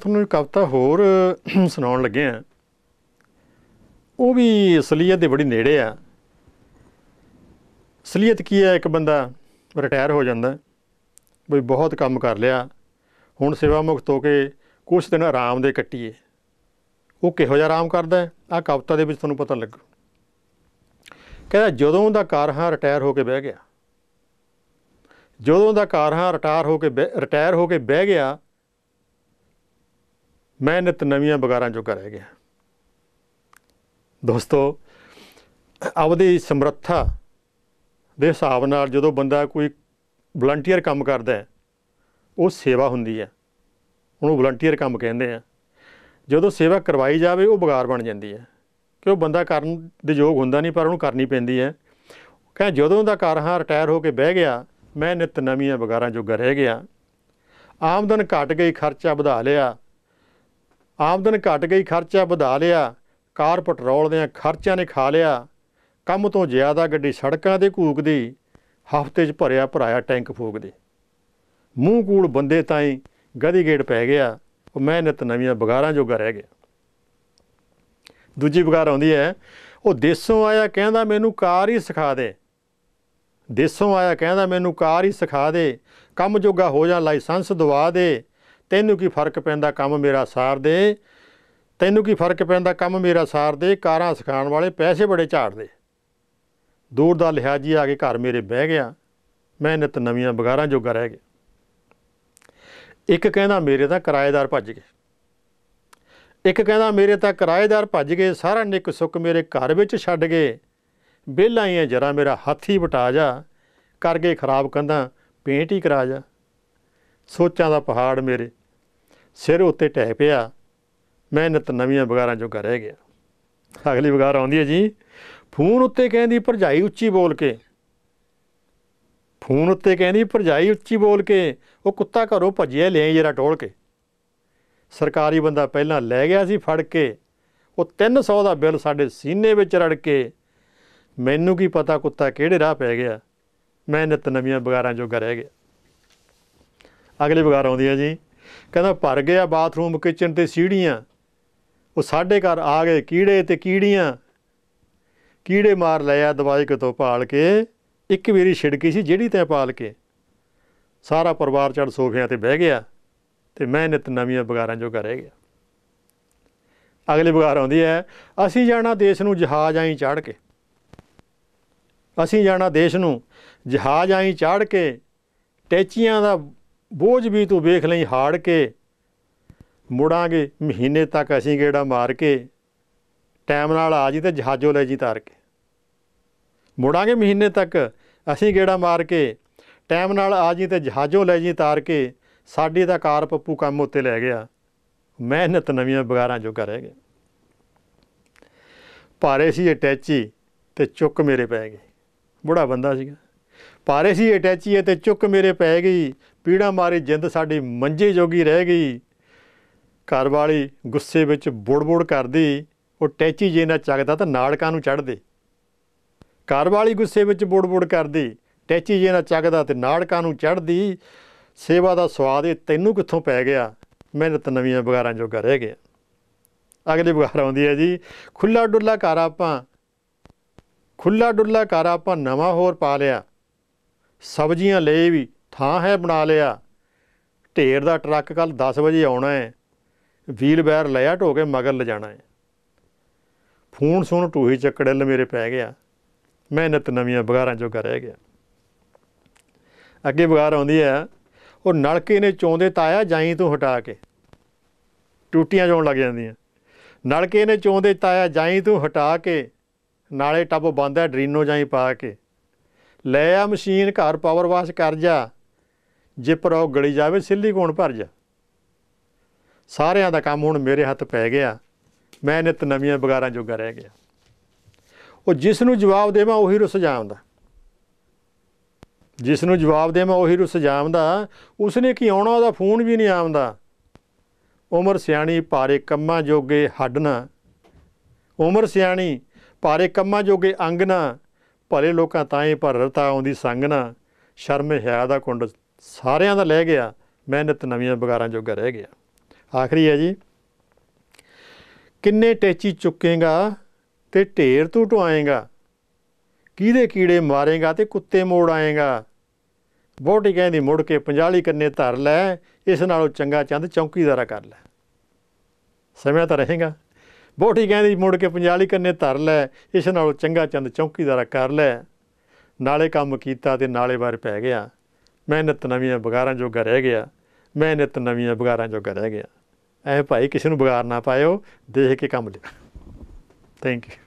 ਤੁਹਾਨੂੰ ਕਵਿਤਾ ਹੋਰ ਸੁਣਾਉਣ ਲੱਗੇ ਆ, ਉਹ ਵੀ ਅਸਲੀਅਤ ਦੇ ਬੜੀ ਨੇੜੇ ਆ। ਅਸਲੀਅਤ ਕੀ ਹੈ? ਇੱਕ ਬੰਦਾ ਰਿਟਾਇਰ ਹੋ ਜਾਂਦਾ, ਬਈ ਬਹੁਤ ਕੰਮ ਕਰ ਲਿਆ, ਹੁਣ ਸੇਵਾ ਮੁਕਤ ਹੋ ਕੇ ਕੁਛ ਦਿਨ ਆਰਾਮ ਦੇ ਕੱਟੀਏ। ਉਹ ਕਿਹੋ ਜਿਹਾ ਆਰਾਮ ਕਰਦਾ? ਆਹ ਕਵਿਤਾ ਦੇ ਵਿੱਚ ਤੁਹਾਨੂੰ ਪਤਾ ਲੱਗੂ। ਕਹਿੰਦਾ ਜਦੋਂ ਦਾ ਕਾਰਹਾਂ ਰਿਟਾਇਰ ਹੋ ਕੇ ਬਹਿ ਗਿਆ, ਜਦੋਂ ਦਾ ਕਾਰਹਾਂ ਰਿਟਾਇਰ ਹੋ ਕੇ ਬਹਿ ਗਿਆ, ਮੈਂ ਨਿਤ ਨਵੀਆਂ ਬਗਾਰਾਂ ਜੋਗਾ ਰਹਿ ਗਿਆ। ਦੋਸਤੋ, ਆਪਦੀ ਸਮਰੱਥਾ ਦੇ ਹਿਸਾਬ ਨਾਲ ਜਦੋਂ ਬੰਦਾ ਕੋਈ ਵਲੰਟੀਅਰ ਕੰਮ ਕਰਦਾ, ਉਹ ਸੇਵਾ ਹੁੰਦੀ ਹੈ, ਉਹਨੂੰ ਵਲੰਟੀਅਰ ਕੰਮ ਕਹਿੰਦੇ ਆ। ਜਦੋਂ ਸੇਵਾ ਕਰਵਾਈ ਜਾਵੇ ਉਹ ਬਗਾਰ ਬਣ ਜਾਂਦੀ ਹੈ, ਕਿ ਉਹ ਬੰਦਾ ਕਰਨ ਦੇ ਯੋਗ ਹੁੰਦਾ ਨਹੀਂ, ਪਰ ਉਹਨੂੰ ਕਰਨੀ ਪੈਂਦੀ ਹੈ। ਕਹਿੰਦਾ ਜਦੋਂ ਦਾ ਕਾਰਹਾਂ ਰਿਟਾਇਰ ਹੋ ਕੇ ਬਹਿ ਗਿਆ, ਮੈਂ ਨਿਤ ਨਵੀਆਂ ਬਗਾਰਾਂ ਜੋਗਾ ਰਹਿ ਗਿਆ। ਆਮਦਨ ਘੱਟ ਗਈ, ਖਰਚਾ ਵਧਾ ਲਿਆ, ਆਮਦਨ ਘੱਟ ਗਈ, ਖਰਚਾ ਵਧਾ ਲਿਆ, ਕਾਰ ਪੈਟਰੋਲ ਦੇ ਖਰਚਿਆਂ ਨੇ ਖਾ ਲਿਆ, ਕੰਮ ਤੋਂ ਜ਼ਿਆਦਾ ਗੱਡੀ ਸੜਕਾਂ 'ਤੇ ਘੂਕਦੀ, ਹਫ਼ਤੇ 'ਚ ਭਰਿਆ ਭਰਾਇਆ ਟੈਂਕ ਫੂਕਦੀ, ਮੂੰਹ ਕੂੜ ਬੰਦੇ ਤਾਈਂ ਗਧੀ ਗੇੜ ਪੈ ਗਿਆ, ਉਹ ਮੈਂ ਨਿਤ ਨਵੀਆਂ ਬਗਾਰਾਂ ਜੋਗਾ ਰਹਿ ਗਿਆ। ਦੂਜੀ ਬਗਾਰ ਆਉਂਦੀ ਹੈ, ਉਹ ਦੇਸੋਂ ਆਇਆ ਕਹਿੰਦਾ ਮੈਨੂੰ ਕਾਰ ਹੀ ਸਿਖਾ ਦੇ, ਦੇਸੋਂ ਆਇਆ ਕਹਿੰਦਾ ਮੈਨੂੰ ਕਾਰ ਹੀ ਸਿਖਾ ਦੇ, ਕੰਮ ਜੋਗਾ ਹੋ ਜਾ ਲਾਇਸੈਂਸ ਦਵਾ ਦੇ, ਤੈਨੂੰ ਕੀ ਫਰਕ ਪੈਂਦਾ ਕੰਮ ਮੇਰਾ ਸਾਰ ਦੇ, ਤੈਨੂੰ ਕੀ ਫਰਕ ਪੈਂਦਾ ਕੰਮ ਮੇਰਾ ਸਾਰ ਦੇ, ਕਾਰਾਂ ਸਿਖਾਉਣ ਵਾਲੇ ਪੈਸੇ ਬੜੇ ਝਾੜਦੇ, ਦੂਰ ਦਾ ਲਿਹਾਜੀ ਆ ਕੇ ਘਰ ਮੇਰੇ ਬਹਿ ਗਿਆ, ਮੈਂ ਨਿਤ ਨਵੀਆਂ ਬਗਾਰਾਂ ਜੋਗਾ ਰਹਿ ਗਿਆ। ਇੱਕ ਕਹਿੰਦਾ ਮੇਰੇ ਤਾਂ ਕਿਰਾਏਦਾਰ ਭੱਜ ਗਏ, ਇੱਕ ਕਹਿੰਦਾ ਮੇਰੇ ਤਾਂ ਕਿਰਾਏਦਾਰ ਭੱਜ ਗਏ, ਸਾਰਾ ਨਿੱਕ ਸੁੱਕ ਮੇਰੇ ਘਰ ਵਿੱਚ ਛੱਡ ਗਏ, ਵਿਹਲਾ ਹੀ ਹੈ ਜਰਾ ਮੇਰਾ ਹੱਥ ਹੀ ਵਟਾ ਜਾ, ਕਰ ਗਏ ਖਰਾਬ ਕੰਧਾਂ ਪੇਂਟ ਹੀ ਕਰਾ ਜਾ, ਸੋਚਾਂ ਦਾ ਪਹਾੜ ਮੇਰੇ ਸਿਰ ਉੱਤੇ ਢਹਿ ਪਿਆ, ਮੈਂ ਨਿਤ ਨਵੀਆਂ ਬਗਾਰਾਂ ਜੋਗਾ ਰਹਿ ਗਿਆ। ਅਗਲੀ ਬਗਾਰ ਆਉਂਦੀ ਹੈ ਜੀ, ਫੋਨ ਉੱਤੇ ਕਹਿੰਦੀ ਭਰਜਾਈ ਉੱਚੀ ਬੋਲ ਕੇ, ਫੋਨ ਉੱਤੇ ਕਹਿੰਦੀ ਭਰਜਾਈ ਉੱਚੀ ਬੋਲ ਕੇ, ਉਹ ਕੁੱਤਾ ਘਰੋਂ ਭੱਜਿਆ ਲਿਆਈ ਜਰਾ ਟੋਲ ਕੇ, ਸਰਕਾਰੀ ਬੰਦਾ ਪਹਿਲਾਂ ਲੈ ਗਿਆ ਸੀ ਫੜ ਕੇ, ਉਹ 300 ਦਾ ਬਿੱਲ ਸਾਡੇ ਸੀਨੇ ਵਿੱਚ ਰੜ ਕੇ, ਮੈਨੂੰ ਕੀ ਪਤਾ ਕੁੱਤਾ ਕਿਹੜੇ ਰਾਹ ਪੈ ਗਿਆ, ਮੈਂ ਨਿਤ ਨਵੀਆਂ ਬਗਾਰਾਂ ਜੋਗਾ ਰਹਿ ਗਿਆ। ਅਗਲੀ ਬਗਾਰ ਆਉਂਦੀ ਹੈ ਜੀ, ਕਹਿੰਦਾ ਭਰ ਗਿਆ ਬਾਥਰੂਮ ਕਿਚਨ ਅਤੇ ਸੀੜੀਆਂ, ਉਹ ਸਾਡੇ ਘਰ ਆ ਗਏ ਕੀੜੇ ਅਤੇ ਕੀੜੀਆਂ, ਕੀੜੇ ਮਾਰ ਲਿਆ ਦਵਾਈ ਕਿਤੋਂ ਭਾਲ ਕੇ, ਇੱਕ ਮੇਰੀ ਛਿੜਕੀ ਸੀ ਜਿਹੜੀ ਤੈਂ ਪਾਲ ਕੇ, ਸਾਰਾ ਪਰਿਵਾਰ ਚੜ੍ਹ ਸੋਫਿਆਂ 'ਤੇ ਬਹਿ ਗਿਆ, ਅਤੇ ਮੈਂ ਨਿਤ ਨਵੀਆਂ ਬਗਾਰਾਂ ਜੋਗਾ ਰਹਿ ਗਿਆ। ਅਗਲੀ ਬਗਾਰ ਆਉਂਦੀ ਹੈ, ਅਸੀਂ ਜਾਣਾ ਦੇਸ਼ ਨੂੰ ਜਹਾਜ਼ ਆਈਂ ਚੜ੍ਹ ਕੇ, ਅਸੀਂ ਜਾਣਾ ਦੇਸ਼ ਨੂੰ ਜਹਾਜ਼ ਆਈਂ ਚਾੜ੍ਹ ਕੇ, ਟੈਚੀਆਂ ਦਾ ਬੋਝ ਵੀ ਤੂੰ ਵੇਖ ਲਈ ਹਾੜ ਕੇ, ਮੁੜਾਂਗੇ ਮਹੀਨੇ ਤੱਕ ਅਸੀਂ ਗੇੜਾ ਮਾਰ ਕੇ, ਟਾਈਮ ਨਾਲ ਆ ਜੀ ਅਤੇ ਜਹਾਜ਼ੋਂ ਲੈ ਜੀ ਤਾਰ ਕੇ, ਮੁੜਾਂਗੇ ਮਹੀਨੇ ਤੱਕ ਅਸੀਂ ਗੇੜਾ ਮਾਰ ਕੇ, ਟਾਈਮ ਨਾਲ ਆ ਜੀ ਅਤੇ ਜਹਾਜ਼ੋਂ ਲੈ ਜੀ ਤਾਰ ਕੇ, ਸਾਡੀ ਤਾਂ ਕਾਰ ਪੱਪੂ ਕੰਮ ਉੱਤੇ ਲੈ ਗਿਆ, ਮੈਂ ਨਿਤ ਨਵੀਆਂ ਬਗਾਰਾਂ ਜੋਗਾ ਰਹਿ ਗਿਆ। ਭਾਰੇ ਸੀ ਅਟੈਚੀ ਅਤੇ ਚੁੱਕ ਮੇਰੇ ਪੈ ਗਈ, ਬੁੜਾ ਬੰਦਾ ਸੀਗਾ, ਭਾਰੇ ਸੀ ਅਟੈਚੀ ਅਤੇ ਚੁੱਕ ਮੇਰੇ ਪੈ ਗਈ, ਪੀੜਾ ਮਾਰੀ ਜਿੰਦ ਸਾਡੀ ਮੰਜੇ ਜੋਗੀ ਰਹਿ ਗਈ, ਘਰ ਵਾਲੀ ਗੁੱਸੇ ਵਿੱਚ ਬੁੜ ਬੁੜ ਕਰਦੀ, ਉਹ ਟੈਚੀ ਜੇ ਨਾ ਚੱਕਦਾ ਤਾਂ ਨਾੜਕਾਂ ਨੂੰ ਚੜ੍ਹਦੇ, ਘਰ ਵਾਲੀ ਗੁੱਸੇ ਵਿੱਚ ਬੁੜ ਬੁੜ ਕਰਦੀ, ਟੈਚੀ ਜੇ ਨਾ ਚੱਕਦਾ ਅਤੇ ਨਾੜਕਾਂ ਨੂੰ ਚੜ੍ਹਦੀ, ਸੇਵਾ ਦਾ ਸਵਾਦ ਇਹ ਤੈਨੂੰ ਕਿੱਥੋਂ ਪੈ ਗਿਆ, ਮੈਂ ਨਿਤ ਨਵੀਆਂ ਬਗਾਰਾਂ ਜੋਗਾ ਰਹਿ ਗਿਆ। ਅਗਲੀ ਬਗਾਰ ਆਉਂਦੀ ਹੈ ਜੀ, ਖੁੱਲ੍ਹਾ ਡੁੱਲਾ ਘਰ ਆਪਾਂ, ਖੁੱਲ੍ਹਾ ਡੁੱਲਾ ਘਰ ਆਪਾਂ ਨਵਾਂ ਹੋਰ ਪਾ ਲਿਆ, ਸਬਜ਼ੀਆਂ ਲਈ ਵੀ ਥਾਂ ਹੈ ਬਣਾ ਲਿਆ, ਢੇਰ ਦਾ ਟਰੱਕ ਕੱਲ੍ਹ 10 ਵਜੇ ਆਉਣਾ ਹੈ, ਵੀਲ ਬੈਰ ਲਿਆ ਢੋ ਕੇ ਮਗਰ ਲਿਜਾਣਾ ਹੈ, ਫੋਨ ਸੁਣ ਟੂਹੀ ਚੱਕੜਿੱਲ ਮੇਰੇ ਪੈ ਗਿਆ, ਮੈਂ ਨਿਤ ਨਵੀਆਂ ਬਗਾਰਾਂ ਜੋਗਾ ਰਹਿ ਗਿਆ। ਅੱਗੇ ਬਗਾਰ ਆਉਂਦੀ ਹੈ, ਉਹ ਨਲਕੇ ਨੇ ਚੋਂਦੇ ਤਾਇਆ ਜਾਈ ਤੂੰ ਹਟਾ ਕੇ, ਟੂਟੀਆਂ ਚੋਣ ਲੱਗ ਜਾਂਦੀਆਂ, ਨਲਕੇ ਨੇ ਚੋਂਦੇ ਤਾਇਆ ਜਾਈ ਤੂੰ ਹਟਾ ਕੇ, ਨਾਲੇ ਟੱਬ ਬੰਦ ਹੈ ਡਰੀਨੋ ਜਾਈ ਪਾ ਕੇ, ਲੈ ਆ ਮਸ਼ੀਨ ਘਰ ਪਾਵਰ ਵਾਸ਼ ਕਰ ਜਾ, ਜਿੱਪਰ ਉਹ ਗਲੀ ਜਾਵੇ ਸਿਲੀਕੋਨ ਭਰ ਜਾ, ਸਾਰਿਆਂ ਦਾ ਕੰਮ ਹੁਣ ਮੇਰੇ ਹੱਥ ਪੈ ਗਿਆ, ਮੈਂ ਨਿਤ ਨਵੀਆਂ ਬਗਾਰਾਂ ਜੋਗਾ ਰਹਿ ਗਿਆ। ਉਹ ਜਿਸ ਨੂੰ ਜਵਾਬ ਦੇਵਾਂ ਉਹੀ ਰੁੱਸ ਜਾਮਦਾ, ਜਿਸ ਨੂੰ ਜਵਾਬ ਦੇਵਾਂ ਉਹੀ ਰੁੱਸ ਜਾਮਦਾ, ਉਸਨੇ ਕੀ ਆਉਣਾ ਉਹਦਾ ਫੋਨ ਵੀ ਨਹੀਂ ਆਉਂਦਾ, ਉਮਰ ਸਿਆਣੀ ਭਾਰੇ ਕੰਮਾਂ ਜੋਗੇ ਹੱਡ ਨਾ, ਉਮਰ ਸਿਆਣੀ ਭਾਰੇ ਕੰਮਾਂ ਜੋਗੇ ਅੰਗ ਨਾ, ਭਲੇ ਲੋਕਾਂ ਤਾਈਂ ਪਰ ਰਤਾ ਆਉਂਦੀ ਸੰਗ ਨਾ, ਸ਼ਰਮ ਹਿਆ ਦਾ ਕੁੰਡ ਸਾਰਿਆਂ ਦਾ ਲੈ ਗਿਆ, ਮੈਂ ਨਿਤ ਨਵੀਆਂ ਬਗਾਰਾਂ ਜੋਗਾ ਰਹਿ ਗਿਆ। आखिरी है जी, किन्ने टैची चुकेगा ते ढेर तू ढुआएगा, किहदे कीड़े मारेगा ते कुत्ते मोड़ आएगा। वोहटी कहंदी मुड़ के 50 कन्ने धर लै, इस नालों चंगा चंद चौकीदारा कर लै। समझ तो रहेगा। वोहटी कहंदी मुड़ के 50 कन्ने धर लै, इस नालों चंगा चंद चौकीदारा कर लै। नाले काम कीता ते नाले बार पै गया, मैं नित नवीआं बगारां जोगा रह गया, मैं नित नवीआं बगारां जोगा रह गया। ऐ भाई किसी नूं बगार ना पायो, देख के काम लिया। Thank you.